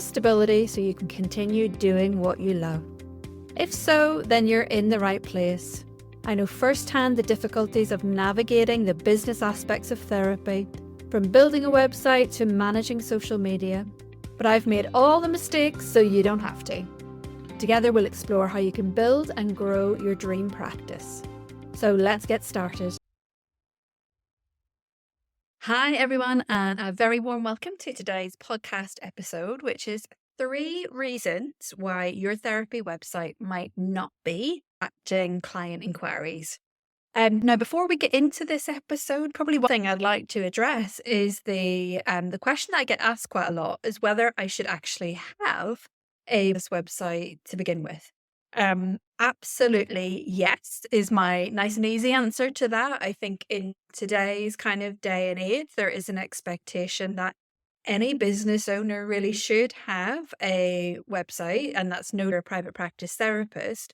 stability so you can continue doing what you love. If so, then you're in the right place. I know firsthand the difficulties of navigating the business aspects of therapy, from building a website to managing social media, but I've made all the mistakes so you don't have to. Together we'll explore how you can build and grow your dream practice. So let's get started. Hi everyone, and a very warm welcome to today's podcast episode, which is 3 reasons why your therapy website might not be attracting client inquiries. Now, before we get into this episode, probably one thing I'd like to address is the question that I get asked quite a lot is whether I should actually have a business website to begin with. Absolutely yes, is my nice and easy answer to that. I think in today's kind of day and age, there is an expectation that any business owner really should have a website, and that's no a private practice therapist.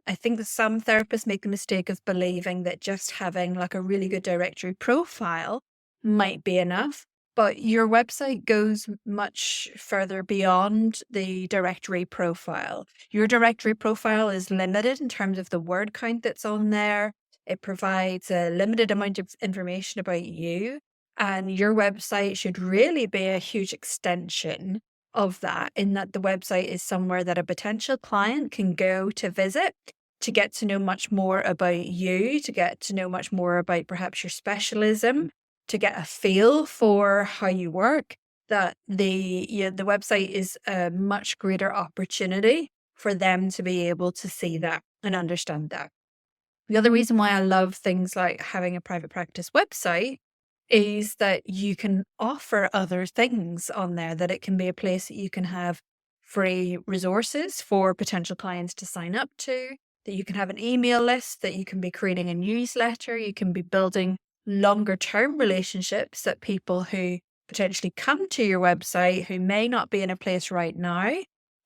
I think that some therapists make the mistake of believing that just having like a really good directory profile might be enough. But your website goes much further beyond the directory profile. Your directory profile is limited in terms of the word count that's on there. It provides a limited amount of information about you. And your website should really be a huge extension of that, in that the website is somewhere that a potential client can go to visit to get to know much more about you, to get to know much more about perhaps your specialism, to get a feel for how you work. That the website is a much greater opportunity for them to be able to see that and understand that. The other reason why I love things like having a private practice website is that you can offer other things on there, that it can be a place that you can have free resources for potential clients to sign up to, that you can have an email list, that you can be creating a newsletter, you can be building longer term relationships, that people who potentially come to your website who may not be in a place right now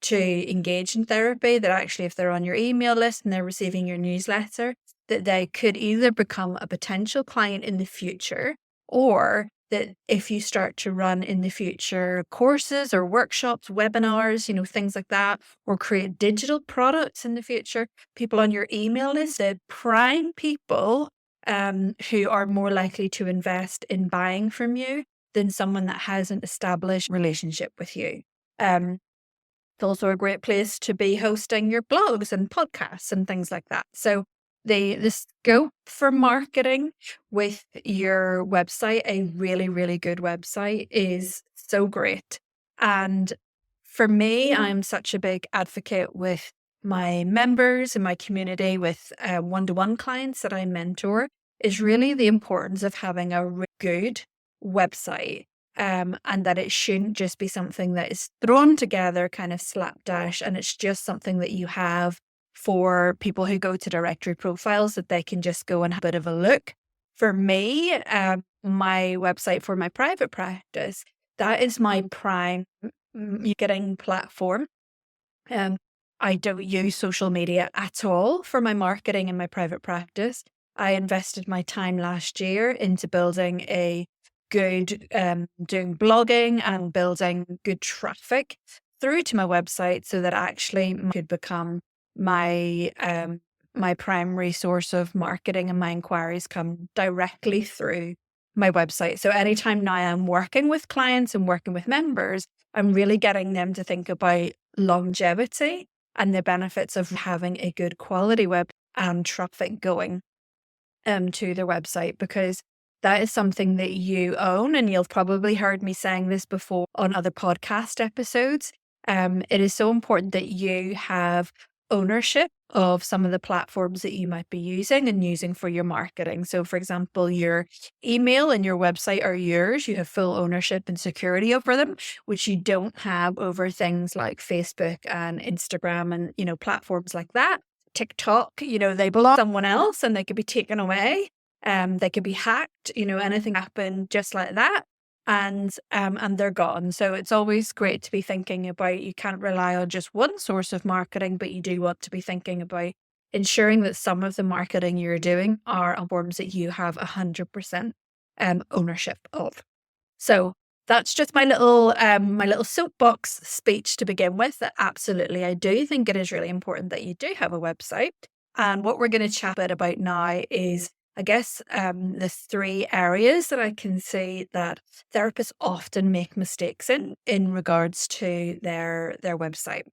to engage in therapy, that actually if they're on your email list and they're receiving your newsletter, that they could either become a potential client in the future, or that if you start to run in the future courses or workshops, webinars, things like that, or create digital products in the future, people on your email list, the prime people who are more likely to invest in buying from you than someone that has an established relationship with you. It's also a great place to be hosting your blogs and podcasts and things like that. So the scope for marketing with your website, a really, really good website, is so great. And for me, I'm such a big advocate with my members and my community, with one-to-one clients that I mentor, is really the importance of having a good website. And that it shouldn't just be something that is thrown together, kind of slapdash, and it's just something that you have for people who go to directory profiles, that they can just go and have a bit of a look. For me, my website for my private practice, that is my prime marketing platform. I don't use social media at all for my marketing in my private practice. I invested my time last year into building a good, doing blogging and building good traffic through to my website, so that actually could become my my primary source of marketing, and my inquiries come directly through my website. So anytime now I'm working with clients and working with members, I'm really getting them to think about longevity and the benefits of having a good quality web and traffic going to their website, because that is something that you own. And you've probably heard me saying this before on other podcast episodes. It is so important that you have ownership of some of the platforms that you might be using and using for your marketing. So for example, your email and your website are yours. You have full ownership and security over them, which you don't have over things like Facebook and Instagram and, platforms like that. TikTok, they belong to someone else and they could be taken away. They could be hacked, anything happen just like that. And they're gone. So it's always great to be thinking about, you can't rely on just one source of marketing, but you do want to be thinking about ensuring that some of the marketing you're doing are on forms that you have 100% ownership of. So that's just my little soapbox speech to begin with. That absolutely, I do think it is really important that you do have a website. And what we're going to chat a bit about now is, I guess, the three areas that I can see that therapists often make mistakes in regards to their website.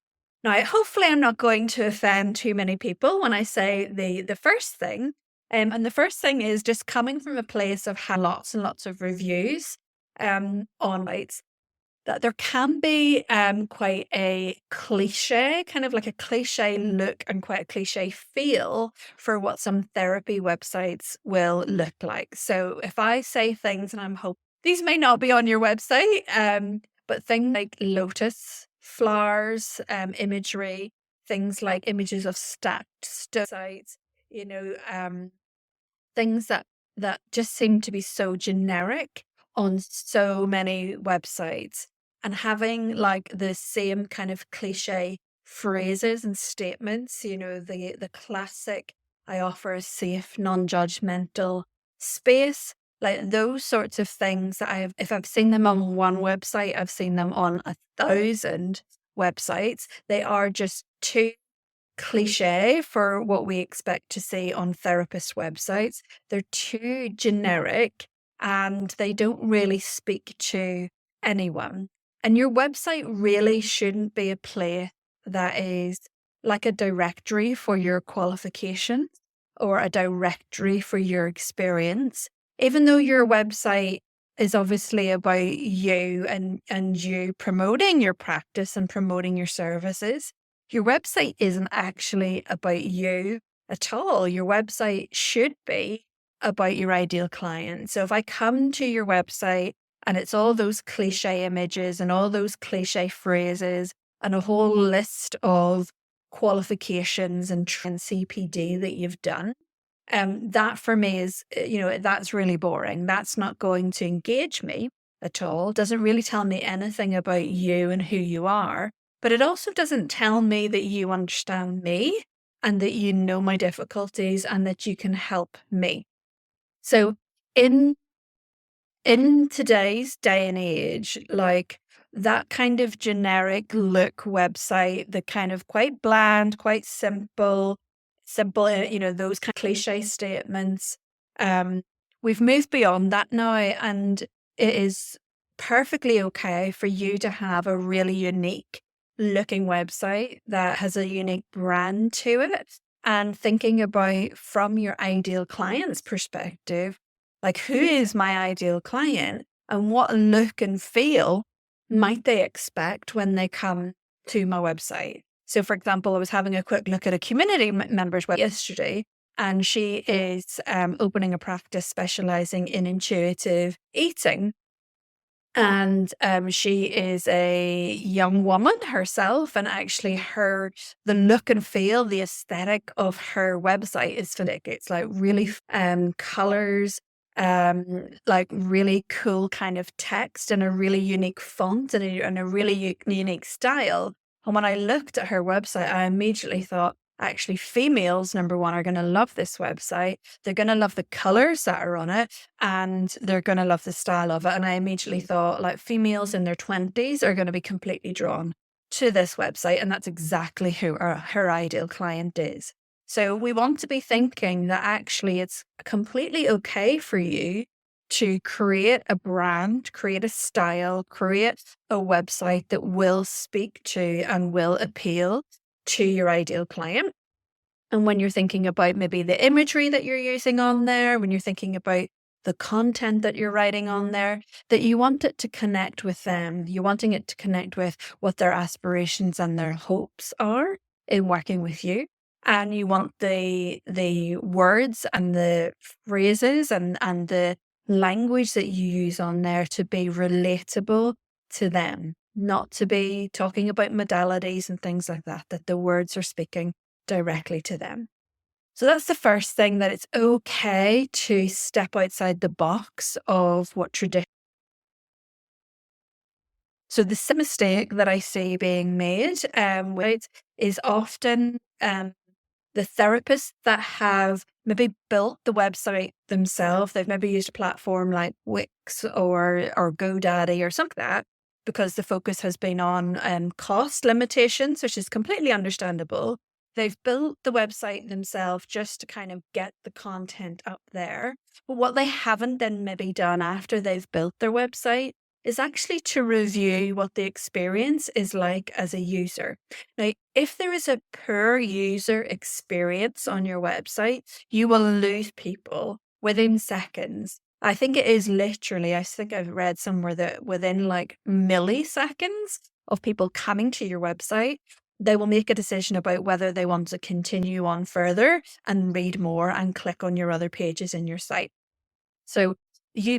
Now, hopefully, I'm not going to offend too many people when I say the first thing. And the first thing is just coming from a place of having lots and lots of reviews on sites, that there can be quite a cliche, kind of like a cliche look and quite a cliche feel for what some therapy websites will look like. So if I say things, and I'm hoping these may not be on your website, but things like lotus flowers, imagery, things like images of stacked sites, you know, things that just seem to be so generic on so many websites, and having like the same kind of cliche phrases and statements, the classic, I offer a safe, non-judgmental space, like those sorts of things that if I've seen them on one website, I've seen them on 1,000 websites. They are just too cliche for what we expect to see on therapist websites. They're too generic and they don't really speak to anyone. And your website really shouldn't be a place that is like a directory for your qualifications or a directory for your experience. Even though your website is obviously about you and you promoting your practice and promoting your services, your website isn't actually about you at all. Your website should be about your ideal client. So if I come to your website and it's all those cliche images and all those cliche phrases and a whole list of qualifications and CPD that you've done, that for me is, that's really boring. That's not going to engage me at all. Doesn't really tell me anything about you and who you are. But it also doesn't tell me that you understand me and that you know my difficulties and that you can help me. So in today's day and age, like that kind of generic look website, the kind of quite bland, quite simple, those kind of cliche statements. We've moved beyond that now, and it is perfectly okay for you to have a really unique looking website that has a unique brand to it. And thinking about from your ideal client's perspective, like who is my ideal client and what look and feel might they expect when they come to my website? So, for example, I was having a quick look at a community member's website yesterday, and she is opening a practice specializing in intuitive eating. And she is a young woman herself, and actually the look and feel, the aesthetic of her website is fantastic. It's like really colors, like really cool kind of text and a really unique font and a really unique style. And when I looked at her website, I immediately thought, actually, females, number one, are going to love this website. They're going to love the colors that are on it and they're going to love the style of it. And I immediately thought, like, females in their 20s are going to be completely drawn to this website. And that's exactly who her ideal client is. So we want to be thinking that actually it's completely okay for you to create a brand, create a style, create a website that will speak to and will appeal to your ideal client. And when you're thinking about maybe the imagery that you're using on there, when you're thinking about the content that you're writing on there, that you want it to connect with them. You're wanting it to connect with what their aspirations and their hopes are in working with you. And you want the words and the phrases and the language that you use on there to be relatable to them, not to be talking about modalities and things like that, that the words are speaking directly to them. So that's the first thing, that it's okay to step outside the box of what tradition. So the mistake that I see being made is often the therapists that have maybe built the website themselves, they've maybe used a platform like Wix or GoDaddy or something like that, because the focus has been on cost limitations, which is completely understandable. They've built the website themselves just to kind of get the content up there. But what they haven't then maybe done after they've built their website is actually to review what the experience is like as a user. Now, if there is a poor user experience on your website, you will lose people within seconds. I think it is literally, I think I've read somewhere that within like milliseconds of people coming to your website, they will make a decision about whether they want to continue on further and read more and click on your other pages in your site. So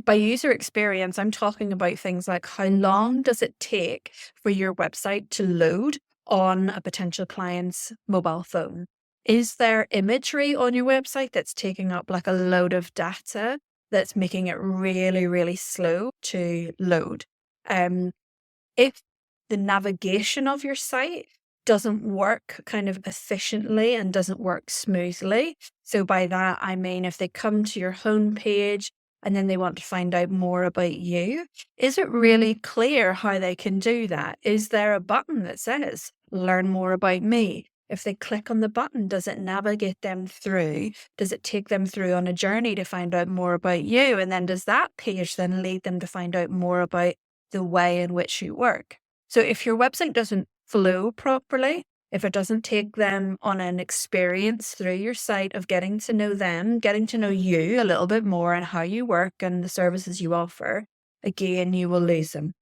by user experience, I'm talking about things like how long does it take for your website to load on a potential client's mobile phone? Is there imagery on your website that's taking up like a load of data that's making it really, really slow to load? If the navigation of your site doesn't work kind of efficiently and doesn't work smoothly. So by that, I mean, if they come to your homepage and then they want to find out more about you, is it really clear how they can do that? Is there a button that says, learn more about me? If they click on the button, does it navigate them through? Does it take them through on a journey to find out more about you? And then does that page then lead them to find out more about the way in which you work? So if your website doesn't flow properly, if it doesn't take them on an experience through your site of getting to know them, getting to know you a little bit more and how you work and the services you offer, again, you will lose them.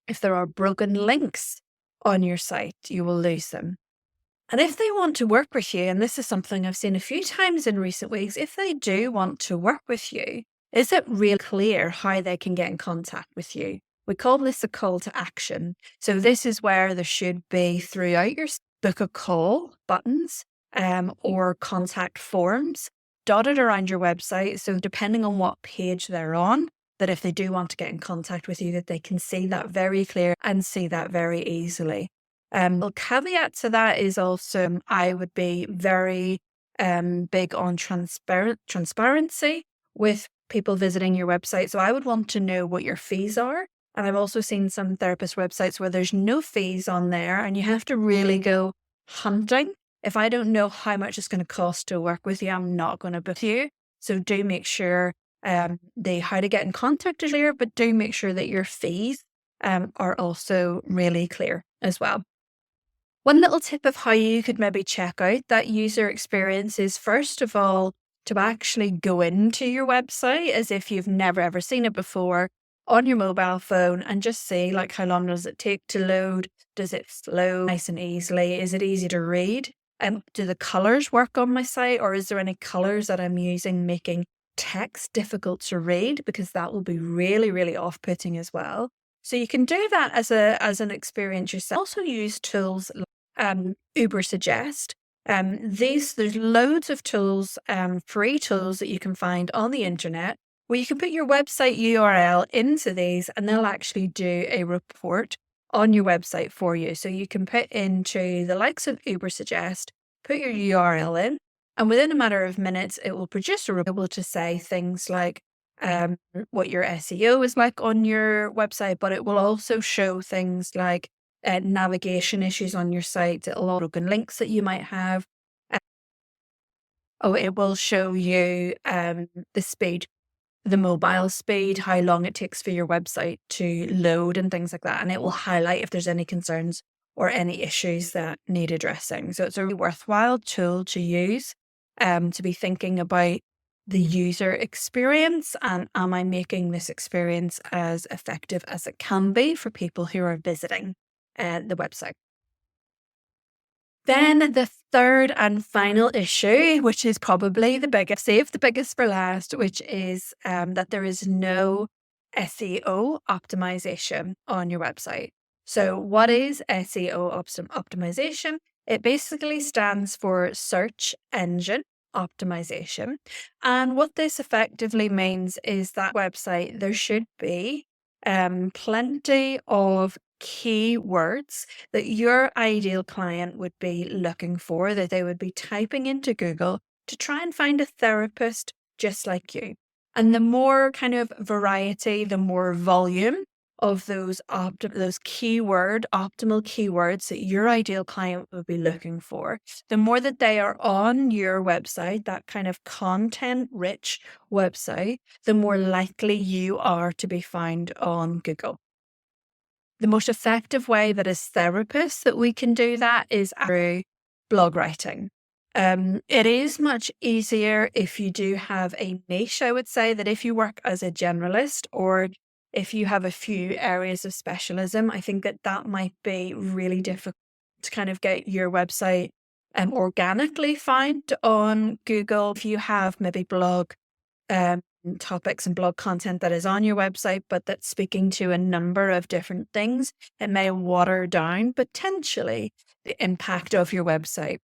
If there are broken links on your site, you will lose them. And if they want to work with you, and this is something I've seen a few times in recent weeks, if they do want to work with you, is it real clear how they can get in contact with you? We call this a call to action. So this is where there should be throughout your book a call buttons or contact forms dotted around your website. So depending on what page they're on, that if they do want to get in contact with you, that they can see that very clear and see that very easily. A caveat to that is also I would be very big on transparency with people visiting your website. So I would want to know what your fees are. And I've also seen some therapist websites where there's no fees on there and you have to really go hunting. If I don't know how much it's going to cost to work with you, I'm not going to book you. So do make sure how to get in contact is clear, but do make sure that your fees are also really clear as well. One little tip of how you could maybe check out that user experience is, first of all, to actually go into your website as if you've never ever seen it before on your mobile phone and just see like how long does it take to load? Does it flow nice and easily? Is it easy to read? Do the colors work on my site, or is there any colors that I'm using making text difficult to read? Because that will be really, really off-putting as well. So you can do that as an experience yourself. Also use tools Uber Suggest. There's loads of tools, free tools that you can find on the internet where you can put your website URL into these and they'll actually do a report on your website for you. So you can put into the likes of Uber Suggest, put your URL in, and within a matter of minutes, it will produce a report able to say things like what your SEO is like on your website, but it will also show things like navigation issues on your site, a lot of broken links that you might have. It will show you the speed, the mobile speed, how long it takes for your website to load and things like that. And it will highlight if there's any concerns or any issues that need addressing. So it's a really worthwhile tool to use to be thinking about the user experience and am I making this experience as effective as it can be for people who are visiting the website. Then the third and final issue, which is probably the biggest, save the biggest for last, which is that there is no SEO optimization on your website. So what is SEO optimization? It basically stands for search engine optimization. And what this effectively means is that website, there should be plenty of keywords that your ideal client would be looking for, that they would be typing into Google to try and find a therapist just like you. And the more kind of variety, the more volume of those optimal keywords that your ideal client would be looking for, the more that they are on your website, that kind of content rich website, the more likely you are to be found on Google. The most effective way that as therapists that we can do that is through blog writing. It is much easier if you do have a niche. I would say that if you work as a generalist or if you have a few areas of specialism, I think that that might be really difficult to kind of get your website organically found on Google. If you have maybe blog um, topics and blog content that is on your website, but that's speaking to a number of different things, it may water down potentially the impact of your website.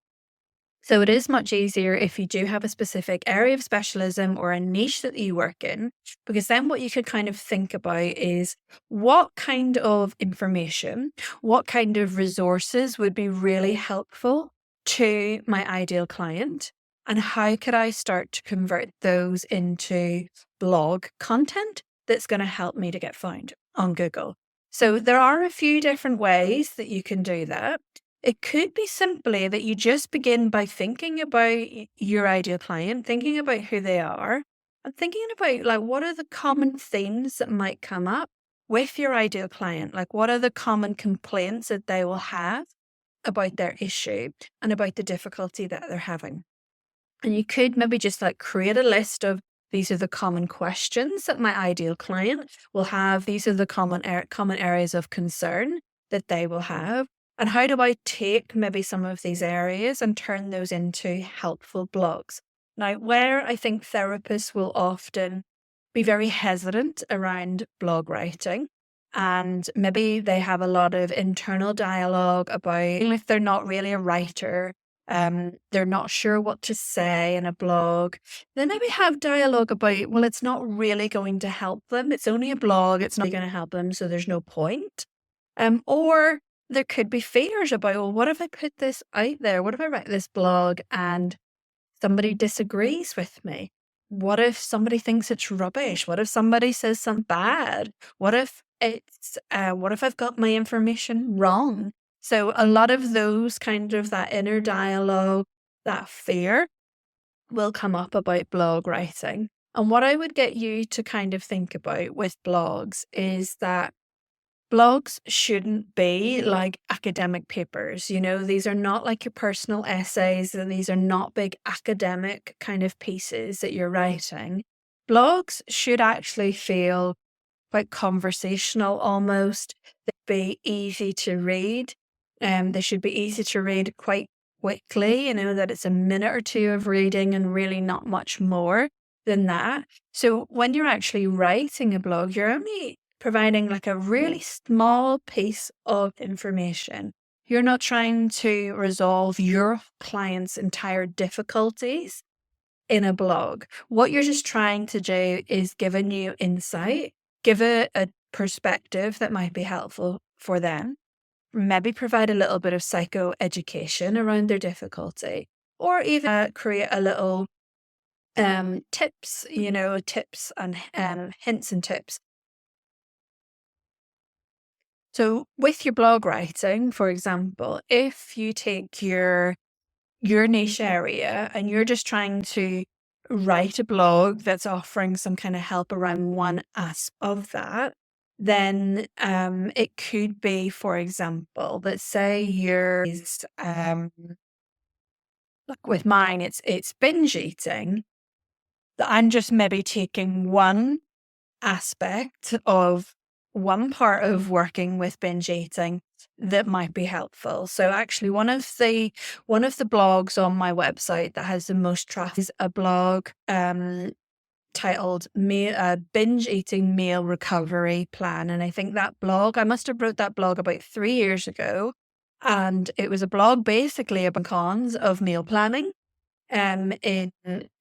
So it is much easier if you do have a specific area of specialism or a niche that you work in, because then what you could kind of think about is what kind of information, what kind of resources would be really helpful to my ideal client, and how could I start to convert those into blog content that's going to help me to get found on Google. So there are a few different ways that you can do that. It could be simply that you just begin by thinking about your ideal client, thinking about who they are, and thinking about like what are the common themes that might come up with your ideal client? Like what are the common complaints that they will have about their issue and about the difficulty that they're having? And you could maybe just like create a list of these are the common questions that my ideal client will have. These are the common areas of concern that they will have. And how do I take maybe some of these areas and turn those into helpful blogs? Now, where I think therapists will often be very hesitant around blog writing, and maybe they have a lot of internal dialogue about if they're not really a writer, they're not sure what to say in a blog. They maybe have dialogue about, well, it's not really going to help them. It's only a blog. It's not going to help them. So there's no point. Or there could be fears about, well, what if I put this out there? What if I write this blog and somebody disagrees with me? What if somebody thinks it's rubbish? What if somebody says something bad? What if I've got my information wrong? So a lot of those kind of that inner dialogue, that fear will come up about blog writing. And what I would get you to kind of think about with blogs is that blogs shouldn't be like academic papers. You know, these are not like your personal essays, and these are not big academic kind of pieces that you're writing. Blogs should actually feel quite conversational almost. They'd be easy to read. They should be easy to read quite quickly, you know, that it's a minute or two of reading and really not much more than that. So when you're actually writing a blog, you're only providing like a really small piece of information. You're not trying to resolve your client's entire difficulties in a blog. What you're just trying to do is give a new insight, give it a perspective that might be helpful for them, maybe provide a little bit of psychoeducation around their difficulty, or even create a little tips, you know, tips and hints and tips. So with your blog writing, for example, if you take your niche area and you're just trying to write a blog that's offering some kind of help around one aspect of that, then it could be, for example, that say like with mine, it's binge eating. That I'm just maybe taking one aspect of one part of working with binge eating that might be helpful. So actually one of the blogs on my website that has the most traffic is a blog titled Binge Eating Meal Recovery Plan. And I think that blog, I must have wrote that blog about 3 years ago. And it was a blog basically about cons of meal planning in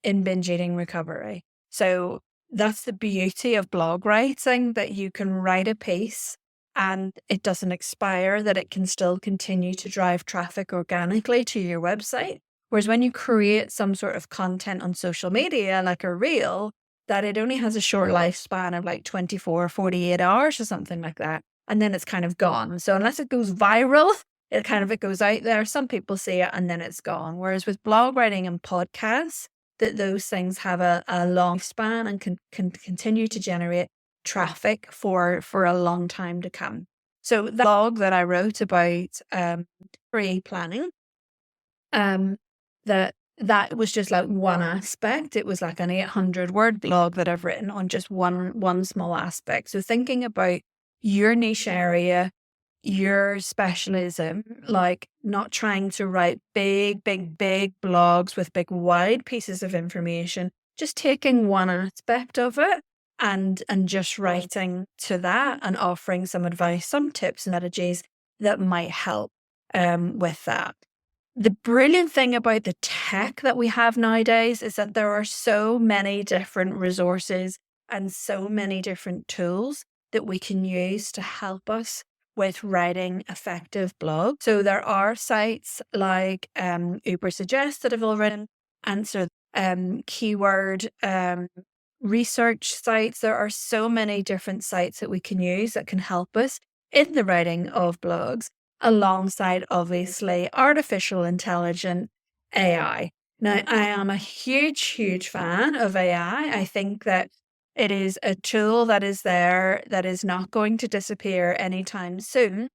binge eating recovery. So that's the beauty of blog writing, that you can write a piece and it doesn't expire, that it can still continue to drive traffic organically to your website. Whereas when you create some sort of content on social media, like a reel, that it only has a short lifespan of like 24 or 48 hours or something like that. And then it's kind of gone. So unless it goes viral, it goes out there. Some people see it and then it's gone. Whereas with blog writing and podcasts, that those things have a long span and can continue to generate traffic for a long time to come. So the blog that I wrote about pre-planning, that was just like one aspect. It was like an 800-word blog that I've written on just one small aspect. So thinking about your niche area, your specialism, like not trying to write big blogs with big wide pieces of information, just taking one aspect of it and just writing to that and offering some advice, some tips and strategies that might help with that. The brilliant thing about the tech that we have nowadays is that there are so many different resources and so many different tools that we can use to help us with writing effective blogs. So there are sites like Ubersuggest that have already answered keyword research sites. There are so many different sites that we can use that can help us in the writing of blogs, alongside obviously artificial intelligence, AI. Now, I am a huge fan of AI. I think that it is a tool that is there that is not going to disappear anytime soon.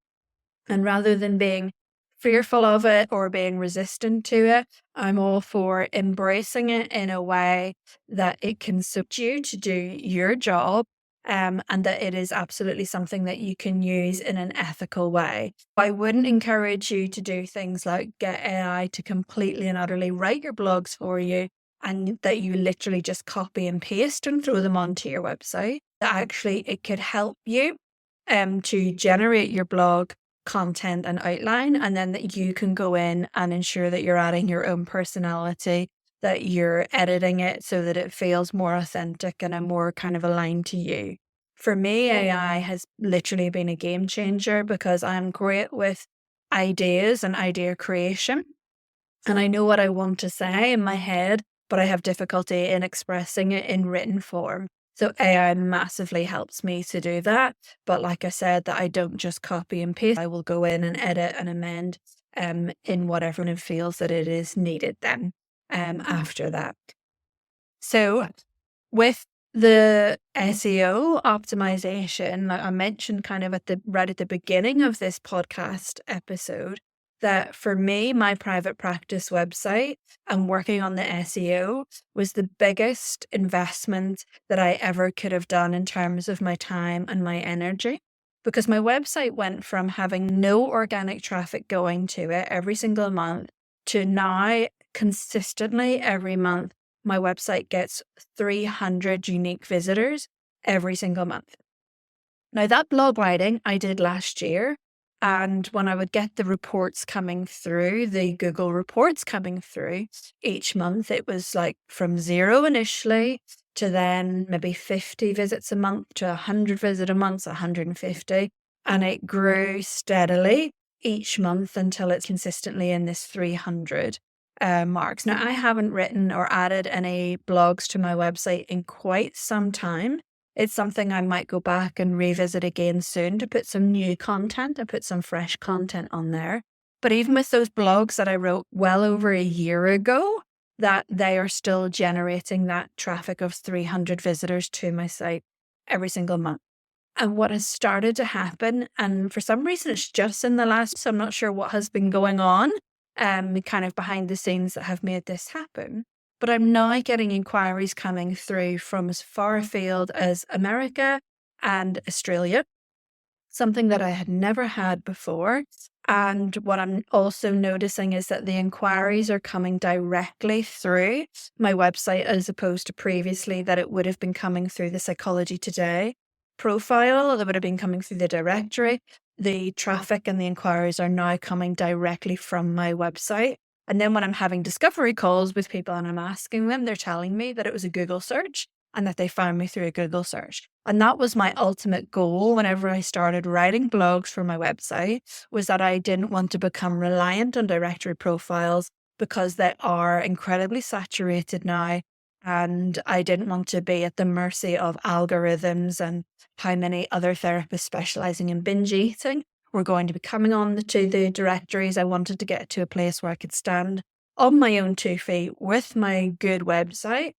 And rather than being fearful of it or being resistant to it, I'm all for embracing it in a way that it can suit you to do your job, and that it is absolutely something that you can use in an ethical way. I wouldn't encourage you to do things like get AI to completely and utterly write your blogs for you and that you literally just copy and paste and throw them onto your website. That actually it could help you to generate your blog content and outline, and then that you can go in and ensure that you're adding your own personality, that you're editing it so that it feels more authentic and more kind of aligned to you. For me, AI has literally been a game changer because I'm great with ideas and idea creation. And I know what I want to say in my head, but I have difficulty in expressing it in written form. So AI massively helps me to do that. But like I said, that I don't just copy and paste. I will go in and edit and amend in whatever it feels that it is needed then after that. So with the SEO optimization, like I mentioned kind of right at the beginning of this podcast episode, that for me, my private practice website and working on the SEO was the biggest investment that I ever could have done in terms of my time and my energy. Because my website went from having no organic traffic going to it every single month to now consistently every month, my website gets 300 unique visitors every single month. Now, that blog writing I did last year. And when I would get the reports coming through, the Google reports coming through each month, it was like from 0 initially to then maybe 50 visits a month to 100 visits a month, 150. And it grew steadily each month until it's consistently in this 300 marks. Now, I haven't written or added any blogs to my website in quite some time. It's something I might go back and revisit again soon to put some new content and put some fresh content on there. But even with those blogs that I wrote well over a year ago, that they are still generating that traffic of 300 visitors to my site every single month. And what has started to happen, and for some reason it's just in the last, so I'm not sure what has been going on, kind of behind the scenes that have made this happen. But I'm now getting inquiries coming through from as far afield as America and Australia, something that I had never had before. And what I'm also noticing is that the inquiries are coming directly through my website as opposed to previously that it would have been coming through the Psychology Today profile, that would have been coming through the directory. The traffic and the inquiries are now coming directly from my website. And then when I'm having discovery calls with people and I'm asking them, they're telling me that it was a Google search and that they found me through a Google search. And that was my ultimate goal whenever I started writing blogs for my website, was that I didn't want to become reliant on directory profiles because they are incredibly saturated now. And I didn't want to be at the mercy of algorithms and how many other therapists specializing in binge eating were going to be coming on to the directories. I wanted to get to a place where I could stand on my own 2 feet with my good website,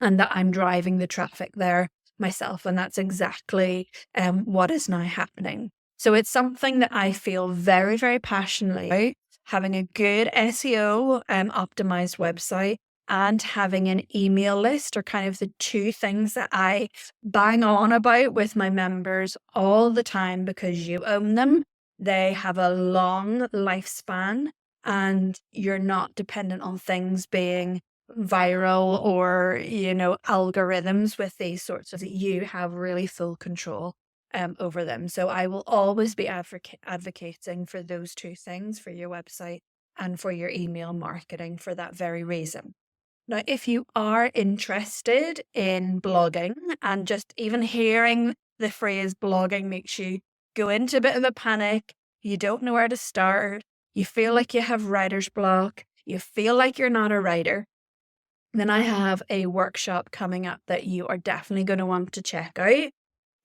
and that I'm driving the traffic there myself. And that's exactly what is now happening. So it's something that I feel very, very passionately about, having a good SEO optimized website and having an email list are kind of the two things that I bang on about with my members all the time, because you own them. They have a long lifespan and you're not dependent on things being viral or, algorithms with these sorts of, you have really full control over them. So I will always be advocating for those two things, for your website and for your email marketing, for that very reason. Now, if you are interested in blogging, and just even hearing the phrase blogging makes you go into a bit of a panic, you don't know where to start, you feel like you have writer's block, you feel like you're not a writer, then I have a workshop coming up that you are definitely going to want to check out.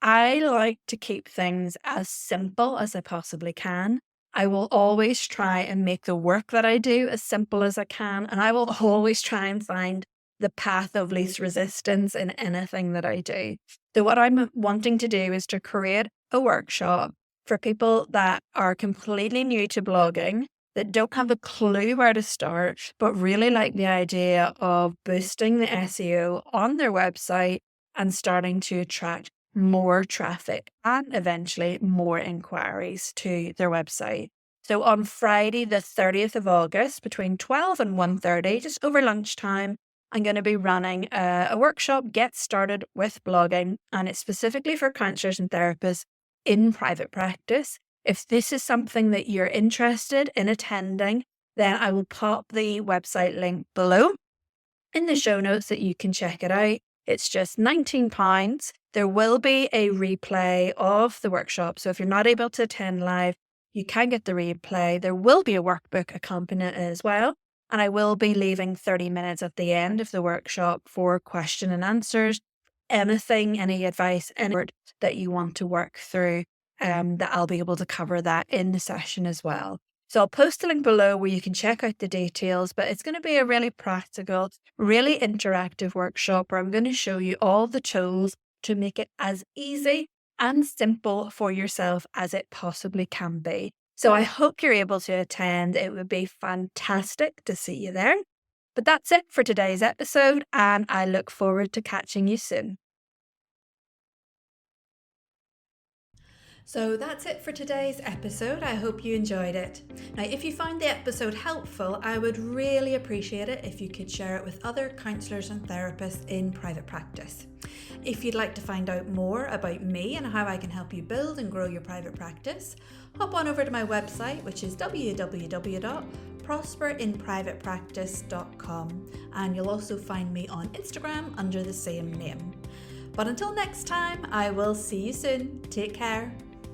I like to keep things as simple as I possibly can. I will always try and make the work that I do as simple as I can, and I will always try and find the path of least resistance in anything that I do. So what I'm wanting to do is to create a workshop for people that are completely new to blogging, that don't have a clue where to start, but really like the idea of boosting the SEO on their website and starting to attract more traffic and eventually more inquiries to their website. So on Friday, the 30th of August, between 12 and 1:30, just over lunchtime, I'm going to be running a workshop, Get Started with Blogging, and it's specifically for counselors and therapists in private practice. If this is something that you're interested in attending, then I will pop the website link below in the show notes that you can check it out. It's just £19. There will be a replay of the workshop. So if you're not able to attend live, you can get the replay. There will be a workbook accompanying it as well. And I will be leaving 30 minutes at the end of the workshop for question and answers. Anything, any advice, any word that you want to work through, that I'll be able to cover that in the session as well. So I'll post a link below where you can check out the details, but it's going to be a really practical, really interactive workshop where I'm going to show you all the tools to make it as easy and simple for yourself as it possibly can be. So I hope you're able to attend. It would be fantastic to see you there. But that's it for today's episode, and I look forward to catching you soon. So that's it for today's episode. I hope you enjoyed it. Now, if you found the episode helpful, I would really appreciate it if you could share it with other counsellors and therapists in private practice. If you'd like to find out more about me and how I can help you build and grow your private practice, hop on over to my website, which is www.prosperinprivatepractice.com, and you'll also find me on Instagram under the same name. But until next time, I will see you soon. Take care.